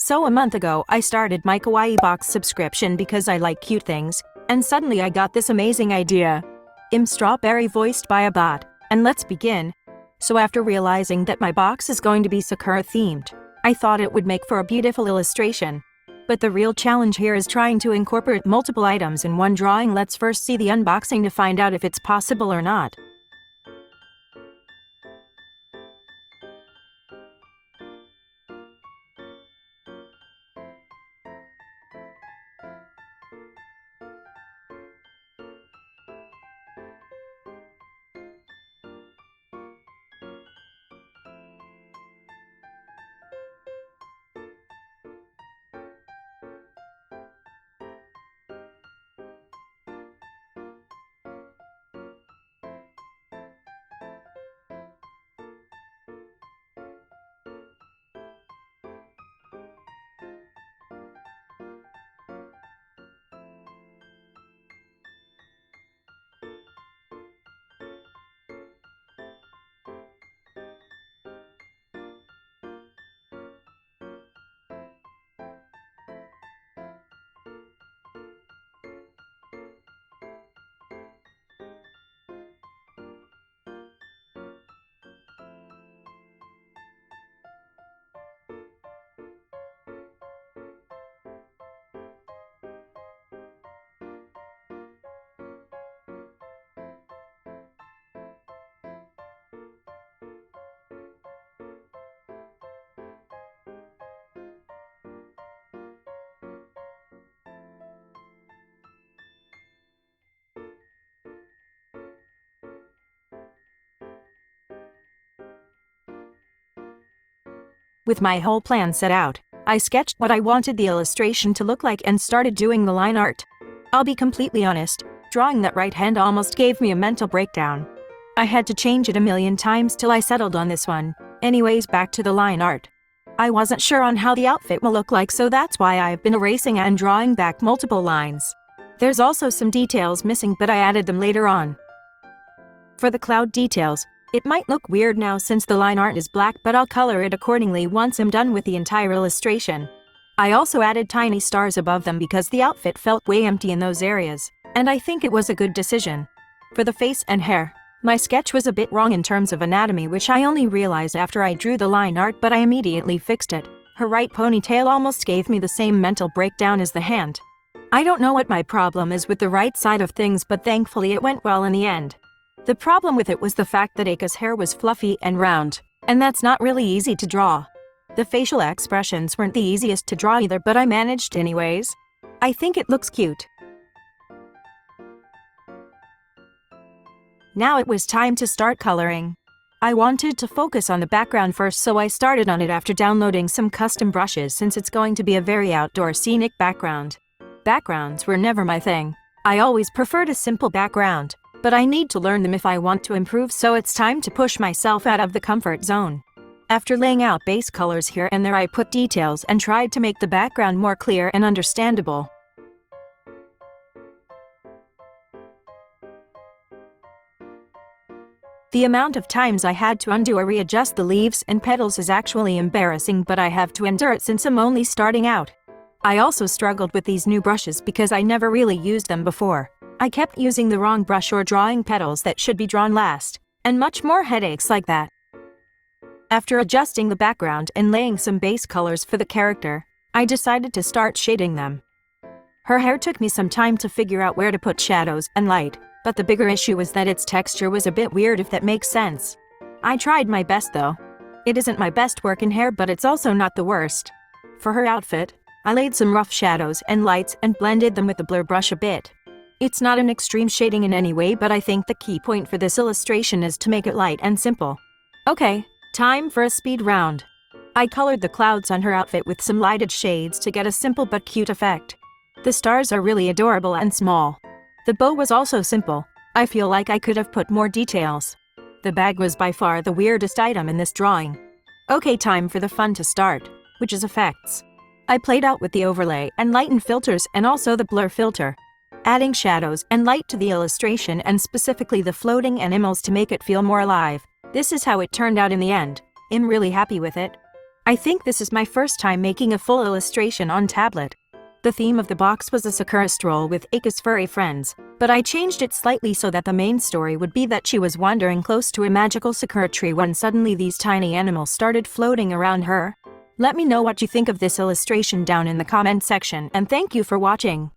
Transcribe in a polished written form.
So a month ago, I started my KAWAII BOX subscription because I like cute things, and suddenly I got this amazing idea. I'm Strawberry voiced by a bot, and let's begin. So after realizing that my box is going to be Sakura themed, I thought it would make for a beautiful illustration. But the real challenge here is trying to incorporate multiple items in one drawing. Let's first see the unboxing to find out if it's possible or not. With my whole plan set out, I sketched what I wanted the illustration to look like and started doing the line art. I'll be completely honest, drawing that right hand almost gave me a mental breakdown. I had to change it a million times till I settled on this one. Anyways, back to the line art. I wasn't sure on how the outfit will look like, so that's why I've been erasing and drawing back multiple lines. There's also some details missing, but I added them later on. For the cloud details, it might look weird now since the line art is black, but I'll color it accordingly once I'm done with the entire illustration. I also added tiny stars above them because the outfit felt way empty in those areas, and I think it was a good decision. For the face and hair, my sketch was a bit wrong in terms of anatomy, which I only realized after I drew the line art, but I immediately fixed it. Her right ponytail almost gave me the same mental breakdown as the hand. I don't know what my problem is with the right side of things, but thankfully it went well in the end. The problem with it was the fact that Eika's hair was fluffy and round, and that's not really easy to draw. The facial expressions weren't the easiest to draw either, but I managed anyways. I think it looks cute. Now it was time to start coloring. I wanted to focus on the background first, so I started on it after downloading some custom brushes since it's going to be a very outdoor scenic background. Backgrounds were never my thing. I always preferred a simple background, but I need to learn them if I want to improve, so it's time to push myself out of the comfort zone. After laying out base colors here and there, I put details and tried to make the background more clear and understandable. The amount of times I had to undo or readjust the leaves and petals is actually embarrassing, but I have to endure it since I'm only starting out. I also struggled with these new brushes because I never really used them before. I kept using the wrong brush or drawing petals that should be drawn last, and much more headaches like that. After adjusting the background and laying some base colors for the character, I decided to start shading them. Her hair took me some time to figure out where to put shadows and light, but the bigger issue was that its texture was a bit weird, if that makes sense. I tried my best though. It isn't my best work in hair, but it's also not the worst. For her outfit, I laid some rough shadows and lights and blended them with the blur brush a bit. It's not an extreme shading in any way, but I think the key point for this illustration is to make it light and simple. Okay, time for a speed round. I colored the clouds on her outfit with some lighted shades to get a simple but cute effect. The stars are really adorable and small. The bow was also simple. I feel like I could have put more details. The bag was by far the weirdest item in this drawing. Okay, time for the fun to start, which is effects. I played out with the overlay and lighten filters and also the blur filter, adding shadows and light to the illustration and specifically the floating animals to make it feel more alive. This is how it turned out in the end. I'm really happy with it. I think this is my first time making a full illustration on tablet. The theme of the box was a Sakura stroll with Ika's furry friends, but I changed it slightly so that the main story would be that she was wandering close to a magical Sakura tree when suddenly these tiny animals started floating around her. Let me know what you think of this illustration down in the comment section, and thank you for watching.